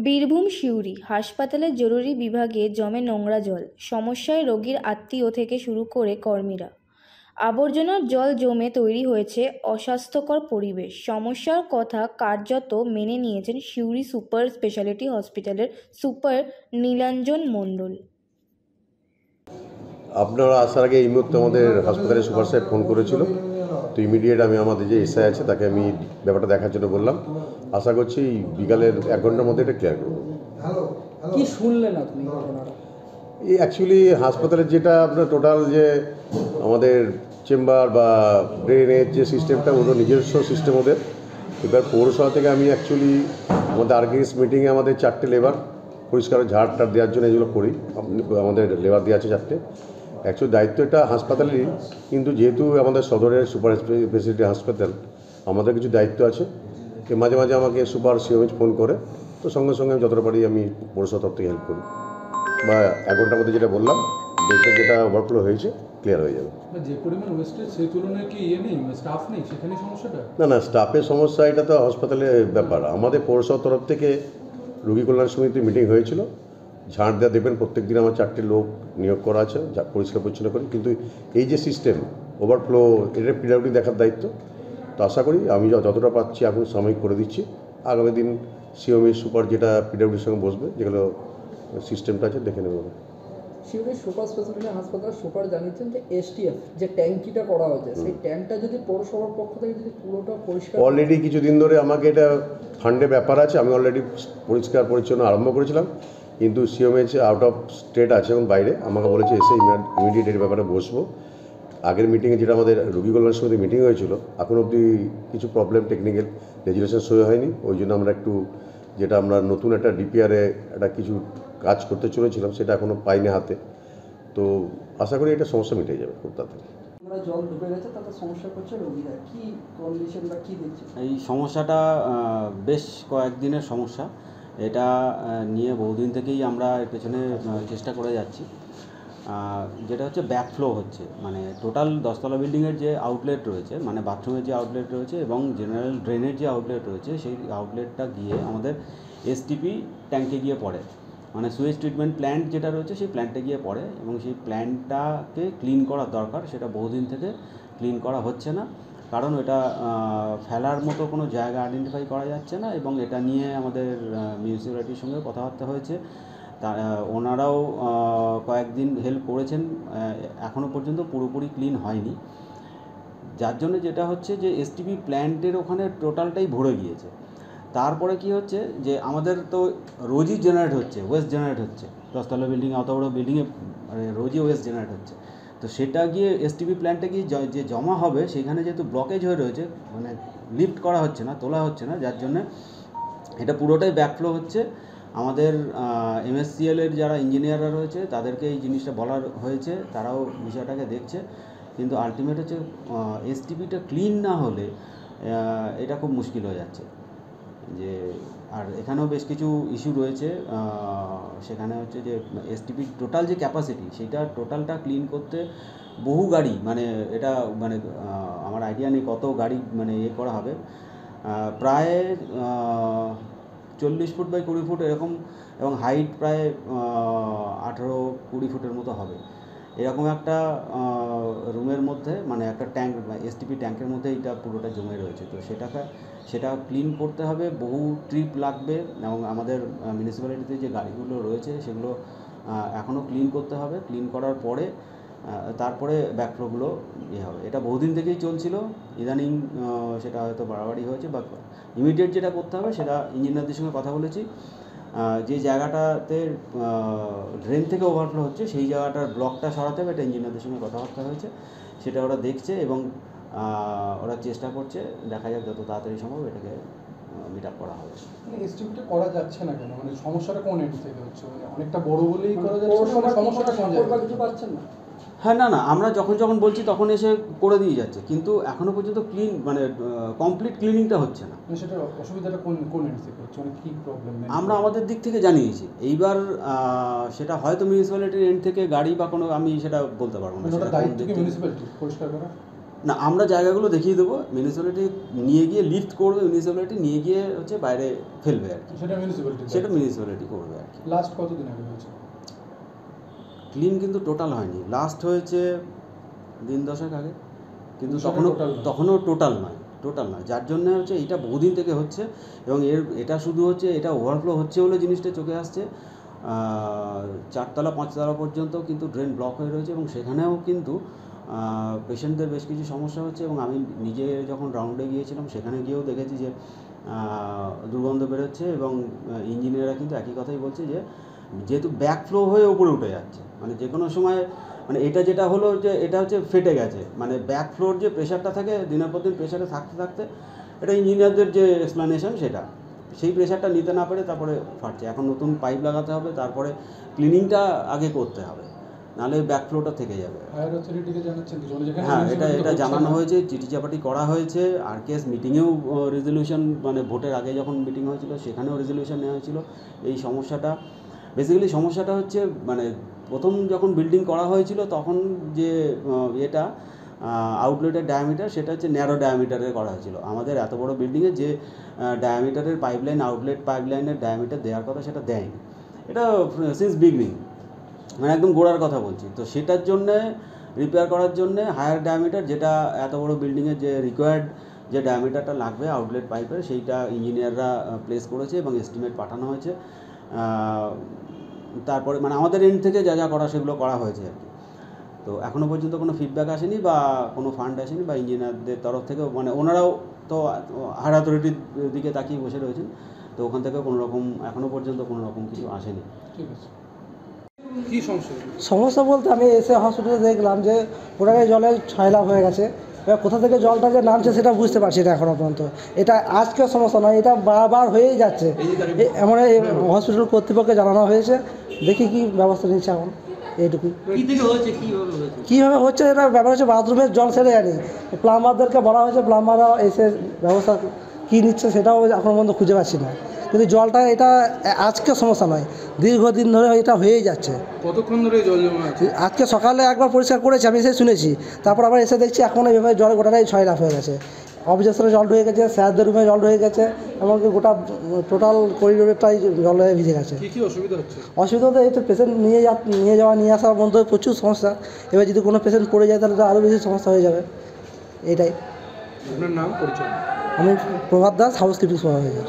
বীরভূম সিউড়ি হাসপাতালের জরুরি বিভাগে জমে নোংরা জল, সমস্যায় রোগীর আত্মীয় থেকে শুরু করে কর্মীরা। আবর্জনার জল জমে তৈরি হয়েছে অস্বাস্থ্যকর পরিবেশ। সমস্যার কথা কার্যত মেনে নিয়েছেন সিউড়ি সুপার স্পেশালিটি হসপিটালের সুপার নীলাঞ্জন মণ্ডল। আপনারা আসার আগে এই মুহূর্তে আমাদের হাসপাতালের সুপার সাহেব ফোন করেছিল, তো ইমিডিয়েট আমি আমাদের যে এসআই আছে তাকে আমি ব্যাপারটা দেখার জন্য বললাম। আশা করছি বিকালের 1 ঘন্টার মধ্যে এটা ক্লিয়ার করবো। কি শুনলেন আপনি? এই অ্যাকচুয়ালি হাসপাতালের যেটা আপনার টোটাল যে আমাদের চেম্বার বা ড্রেনের যে সিস্টেমটা, ওটা নিজস্ব সিস্টেম ওদের। এবার পৌরসভা থেকে আমি অ্যাকচুয়ালি আমাদের আর্গেনিস মিটিংয়ে আমাদের 4টে লেবার পরিষ্কার ঝাড় টাড় দেওয়ার জন্য এগুলো করি। আমাদের লেবার দেওয়া আছে 4টে। অ্যাকচুয়ালি দায়িত্ব এটা হাসপাতালেরই, কিন্তু যেহেতু আমাদের সদরের সুপার স্পেশালিটি হাসপাতাল, আমাদের কিছু দায়িত্ব আছে। মাঝে মাঝে আমাকে সুপার সিএমএইচ ফোন করে, তো সঙ্গে সঙ্গে আমি যতটা পারি আমি পৌরসভা তরফ থেকে হেল্প করি। বা 1 ঘন্টার মধ্যে যেটা বললাম, ডেটটা যেটা ওয়ার্কফ্লো হয়েছে ক্লিয়ার হয়ে যাবে। যে পরিমাণ ওয়েস্টেজ সেই তুলনায় কি নেই, স্টাফ নেই, সেখানে সমস্যাটা? না, স্টাফের সমস্যা এটা তো হাসপাতালের ব্যাপার। আমাদের পৌরসভার তরফ থেকে রোগী কল্যাণ সমিতি মিটিং হয়েছিল। ঝাড় দেওয়া দেবেন, প্রত্যেক দিন আমার 4টে লোক নিয়োগ করা আছে, যা পরিষ্কার পরিচ্ছন্ন করি। কিন্তু এই যে সিস্টেম ওভারফ্লো, এটা পিডব্লিউডি দেখার দায়িত্ব। তো আশা করি আমি যতটা পাচ্ছি এখন সাময়িক করে দিচ্ছি। আগামী দিন সিএমএ সুপার যেটা পিডব্লিউডির সঙ্গে বসবে, যেগুলো সিস্টেমটা আছে দেখে নেব। সিউড়ি সুপার স্পেশালিটি হাসপাতাল সুপার জানিয়েছেন যে এসটিএফ যে ট্যাঙ্কিটা করা হয়েছে, সেই ট্যাঙ্কটা যদি পৌরসভার পক্ষ থেকে যদি পুরোটা পরিষ্কার, অলরেডি কিছুদিন ধরে আমাকে এটা ফান্ডে ব্যাপার আছে, আমি অলরেডি পরিষ্কার পরিচ্ছন্ন আরম্ভ করেছিলাম। কিন্তু সিএমএইচ আউট অফ স্টেট আছে এবং বাইরে, আমাকে বলেছে এসে ইমিডিয়েট এর ব্যাপারে বসবো। আগের মিটিংয়ে যেটা আমাদের রোগী কল্যাণ সমিতি মিটিং হয়েছিল, এখন অবধি কিছু প্রবলেম, টেকনিক্যাল রেজুলেশন সই হয়নি। ওই জন্য আমরা একটু যেটা আমরা নতুন একটা ডিপিআরে একটা কিছু কাজ করতে চলেছিলাম, সেটা এখনও পাইনি হাতে। তো আশা করি এটা সমস্যা মিটে যাবে খুব তাড়াতাড়ি। জল ঢুকে গেছে, তাতে সমস্যা করছে রোগীরা, কি কন্ডিশন বা কি দেখছে? এই সমস্যাটা বেশ কয়েকদিনের সমস্যা। এটা নিয়ে বহুদিন থেকেই আমরা এর পেছনে চেষ্টা করে যাচ্ছি। যেটা হচ্ছে ব্যাকফ্লো হচ্ছে, মানে টোটাল 10তলা বিল্ডিংয়ের যে আউটলেট রয়েছে, মানে বাথরুমের যে আউটলেট রয়েছে এবং জেনারেল ড্রেনের যে আউটলেট রয়েছে, সেই আউটলেটটা গিয়ে আমাদের এসটিপি ট্যাঙ্কে গিয়ে পড়ে। মানে সুয়েজ ট্রিটমেন্ট প্ল্যান্ট যেটা রয়েছে সেই প্ল্যান্টে গিয়ে পড়ে, এবং সেই প্ল্যান্টটাকে ক্লিন করার দরকার। সেটা বহুদিন থেকে ক্লিন করা হচ্ছে না, কারণ এটা ফেলার মতো কোনো জায়গা আইডেন্টিফাই করা যাচ্ছে না। এবং এটা নিয়ে আমাদের মিউনিসিপ্যালিটির সঙ্গে কথাবার্তা হয়েছে, তা ওনারাও কয়েকদিন হেল্প করেছেন। এখনও পর্যন্ত পুরোপুরি ক্লিন হয়নি, যার জন্য যেটা হচ্ছে যে এসটিপি প্ল্যান্টের ওখানে টোটালটাই ভরে গিয়েছে। তারপরে কি হচ্ছে যে আমাদের তো রোজই জেনারেট হচ্ছে, ওয়েস্ট জেনারেট হচ্ছে 10তলা বিল্ডিংয়ে, অত বড়ো বিল্ডিংয়ে রোজই ওয়েস্ট জেনারেট হচ্ছে। তো সেটা গিয়ে এসটিপি প্ল্যান্টে গিয়ে যে জমা হবে, সেখানে যেহেতু ব্লকেজ হয়ে রয়েছে, মানে লিফট করা হচ্ছে না, তোলা হচ্ছে না, যার জন্যে এটা পুরোটাই ব্যাকফ্লো হচ্ছে। আমাদের এমএসসিএলের যারা ইঞ্জিনিয়াররা রয়েছে তাদেরকে এই জিনিসটা বলা হয়েছে, তারাও বিষয়টাকে দেখছে। কিন্তু আলটিমেট হচ্ছে এসটিপিটা ক্লিন না হলে এটা খুব মুশকিল হয়ে যাচ্ছে। যে আর এখানেও বেশ কিছু ইস্যু রয়েছে। সেখানে হচ্ছে যে এসটিপির টোটাল যে ক্যাপাসিটি, সেইটা টোটালটা ক্লিন করতে বহু গাড়ি, মানে এটা মানে আমার আইডিয়া নেই কত গাড়ি মানে করা হবে। প্রায় 40 ফুট বাই 20 ফুট এরকম, এবং হাইট প্রায় 18-20 ফুটের মতো হবে। এরকম একটা রুমের মধ্যে, মানে একটা ট্যাঙ্ক বা এসটিপি ট্যাঙ্কের মধ্যে এটা পুরোটা জমে রয়েছে। তো সেটা ক্লিন করতে হবে, বহু ট্রিপ লাগবে, এবং আমাদের মিউনিসিপ্যালিটিতে যে গাড়িগুলো রয়েছে সেগুলো এখনও ক্লিন করতে হবে। ক্লিন করার পরে তারপরে ব্যাকফ্লোগুলো হবে। এটা বহুদিন থেকেই চলছিল, ইদানিং সেটা হয়তো বাড়াবাড়ি হয়েছে। বা ইমিডিয়েট যেটা করতে হবে সেটা ইঞ্জিনিয়ারদের সঙ্গে কথা বলেছি, যে জায়গাটাতে ড্রেন থেকে ওভারফ্লো হচ্ছে সেই জায়গাটার ব্লকটা সরাতে হবে, এটা ইঞ্জিনিয়ারদের সঙ্গে কথাবার্তা হয়েছে, সেটা ওরা দেখছে এবং ওরা চেষ্টা করছে। দেখা যাক যত তাড়াতাড়ি সম্ভব এটাকে মিট আপ করা হবে। এসটিপিটা করা যাচ্ছে না কেন? মানে সমস্যাটা কোন এন্ড থেকে হচ্ছে? মানে অনেকটা বড় বলেই করা যাচ্ছে না, সমস্যাটা কোন জায়গায়? কিছু পাচ্ছেন না? হ্যাঁ, না আমরা যখন বলছি তখন এসে করে দিয়ে যাচ্ছে, কিন্তু এখনও পর্যন্ত ক্লিন মানে কমপ্লিট ক্লিনিংটা হচ্ছে না। সেটা অসুবিধাটা কোন এন্ড থেকে হচ্ছে, মানে কী প্রবলেম? আমরা আমাদের দিক থেকে জানিয়েছি, এইবার সেটা হয়তো মিউনিসিপ্যালিটির এন্ড থেকে গাড়ি বা কোনো, আমি সেটা বলতে পারবো না। দায়িত্ব কি মিউনিসিপ্যালিটি পরিষ্কার করা? না, আমরা জায়গাগুলো দেখিয়ে দেবো, মিউনিসিপ্যালিটি নিয়ে গিয়ে লিফট করবে, মিউনিসিপ্যালিটি নিয়ে গিয়ে হচ্ছে বাইরে ফেলবে আর কি, সেটা মিউনিসিপ্যালিটি সেটা মিউনিসিপ্যালিটি করবে আর কি। লাস্ট কতদিন আগে হয়েছে? ক্লিন কিন্তু টোটাল হয়নি, লাস্ট হয়েছে দিন 10 আগে, কিন্তু তখনও টোটাল নয়, যার জন্য হচ্ছে এটা বহুদিন থেকে হচ্ছে। এবং এটা শুধু হচ্ছে এটা ওভারফ্লো হচ্ছে বলে জিনিসটা চোখে আসছে। 4তলা 5তলা পর্যন্ত কিন্তু ড্রেন ব্লক হয়ে রয়েছে, এবং সেখানেও কিন্তু পেশেন্টদের বেশ কিছু সমস্যা হচ্ছে। এবং আমি নিজে যখন রাউন্ডে গিয়েছিলাম সেখানে গিয়েও দেখেছি যে দুর্গন্ধ বেরোচ্ছে, এবং ইঞ্জিনিয়াররা কিন্তু একই কথাই বলছে যে যেহেতু ব্যাকফ্লো হয়ে উপরে উঠে যাচ্ছে, মানে যে কোনো সময়, মানে এটা যেটা হলো যে এটা হচ্ছে ফেটে গেছে, মানে ব্যাকফ্লোর যে প্রেশারটা থাকে দিনের পর দিন প্রেশারে থাকতে থাকতে, এটা ইঞ্জিনিয়ারদের যে এক্সপ্লানেশন সেটা, সেই প্রেশারটা নিতে না পারে তারপরে ফাটছে। এখন নতুন পাইপ লাগাতে হবে, তারপরে ক্লিনিংটা আগে করতে হবে, নাহলে ব্যাকফ্লোটা থেকে যাবে। হায়ার অথরিটিকে জানাচ্ছেন কিছু? হ্যাঁ, এটা জানানো হয়েছে, চিঠি চাপাটি করা হয়েছে, আর কেস মিটিংয়েও রেজলিউশন, মানে ভোটের আগে যখন মিটিং হয়েছিল সেখানেও রেজলিউশন নেওয়া হয়েছিল। এই সমস্যাটা বেসিক্যালি সমস্যাটা হচ্ছে, মানে প্রথম যখন বিল্ডিং করা হয়েছিল তখন যে এটা আউটলেটের ডায়ামিটার সেটা হচ্ছে ন্যারো ডায়ামিটারে করা হয়েছিল। আমাদের এত বড় বিল্ডিংয়ে যে ডায়ামিটারের পাইপলাইন, আউটলেট পাইপলাইনের ডায়ামিটার দেওয়ার কথা সেটা দেয়নি। এটা সিন্স বিগনিং, মানে একদম গোড়ার কথা বলছি। তো সেটার জন্যে রিপেয়ার করার জন্যে হায়ার ডায়ামিটার, যেটা এত বড় বিল্ডিংয়ের যে রিকোয়ার্ড যে ডায়ামিটারটা লাগবে আউটলেট পাইপের, সেইটা ইঞ্জিনিয়াররা প্লেস করেছে এবং এস্টিমেট পাঠানো হয়েছে। তারপরে মানে আমাদের এন্ড থেকে যা যা করা সেগুলো করা হয়েছে আর কি। তো এখনও পর্যন্ত কোনো ফিডব্যাক আসেনি বা কোনো ফান্ড আসেনি, বা ইঞ্জিনিয়ারদের তরফ থেকেও, মানে ওনারাও তো হায়ার অথরিটির দিকে তাকিয়ে বসে রয়েছেন, তো ওখান থেকেও কোনো রকম এখনও পর্যন্ত কোনো রকম কিছু আসেনি। ঠিক আছে। কী সমস্যা? সমস্যা বলতে আমি এসে হসপিটালে দেখলাম যে পুরানো জলের ছয়লাভ হয়ে গেছে। এবার কোথা থেকে জলটা যে নামছে সেটা বুঝতে পারছি না এখনও পর্যন্ত। এটা আজকের সমস্যা নয়, এটা বারবার হয়েই যাচ্ছে। এমন হসপিটাল কর্তৃপক্ষকে জানানো হয়েছে, দেখি কি ব্যবস্থা নিচ্ছে এখন, এইটুকুই। কীভাবে হচ্ছে এটা ব্যাপার হচ্ছে, বাথরুমের জল সেরে জানি, প্লাম্বারদেরকে বলা হয়েছে, প্লাম্বাররা এসে ব্যবস্থা কী নিচ্ছে সেটাও এখন পর্যন্ত খুঁজে পাচ্ছি না। কিন্তু জলটা এটা আজকে সমস্যা নয়, দীর্ঘদিন ধরে এটা হয়েই যাচ্ছে। কতক্ষণ ধরে জল জমা আছে? আজকে সকালে একবার পরিষ্কার করেছি, আমি এসে শুনেছি, তারপর আবার এসে দেখছি এখন এইভাবে জল গোটাটাই ছয়লাভ হয়ে গেছে। অবজেকশনে জল ঢুকে গেছে, স্যারদের রুমে জল ঢুকে গেছে, এমনকি গোটা টোটাল করিডোরটাই জল হয়ে ভিজে গেছে। কী অসুবিধা হচ্ছে? অসুবিধা তো এই তো পেশেন্ট নিয়ে যাওয়া নিয়ে আসার মধ্যে প্রচুর সমস্যা। এবার যদি কোনো পেশেন্ট পড়ে যায় তাহলে তো আরও বেশি সমস্যা হয়ে যাবে। এটাই। আপনার নাম, পরিচয়? আমি Prabhat Das, house keeping supervisor.